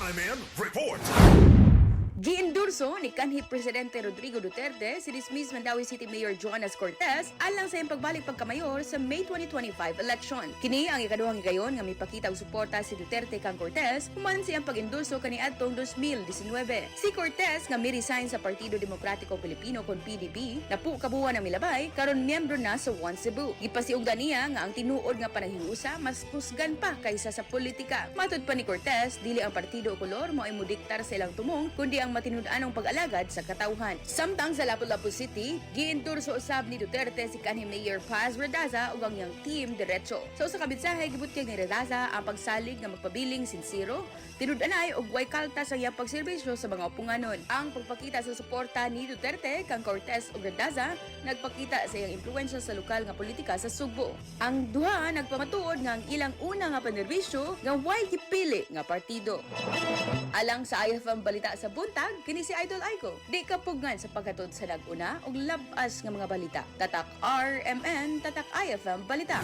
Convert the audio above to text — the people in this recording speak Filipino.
Time in report. Gi-Endorso ni kanhi Presidente Rodrigo Duterte si dismiss Mandawi City Mayor Jonas Cortes alang sa iyang pagbalik pagkamayor sa May 2025 election. Kini ang ikaduhang higayon nga mipakita og suporta si Duterte kang Cortes human siyang pag-endorso kaniadtong 2019. Si Cortes nga mi-resign sa Partido Demokratiko Pilipino kon PDP napu kabuhan ang milabay karon miyembro na sa One Cebu. Gipasiugdan niya nga ang tinuod nga panaghiusa mas kusgan pa kaysa sa politika. Matud pa ni Cortes dili ang partido o kolor mao ay mudiktar sa ilang tumong kundi ang matinud-anong pag-alagad sa katawhan. Samtang sa Lapu-Lapu City, Gi-Endorso usab ni Duterte si kanhi Mayor Radaza ug ang iyang team diretso. Sa usa ka mensahe gibutyag ni Radaza ang pagsalig nga magpabiling sinsero, tinud-anay ug way kaltas ang iyang pagserbisyo sa mga upunganon. Ang pagpakita sa suporta ni Duterte kang Cortes ug Radaza nagpakita sa iyang impluwensya sa lokal nga politika sa Cebu. Ang duha nagpamatuod nga ang ilang una nga panerbisyo nga way gipili nga partido. Alang sa IFM Balita sa buntag, kini si Idol Aiko. Di kapugngan sa paghatod sa nag-una ug labas nga mga balita. Tatak RMN, tatak IFM Balita.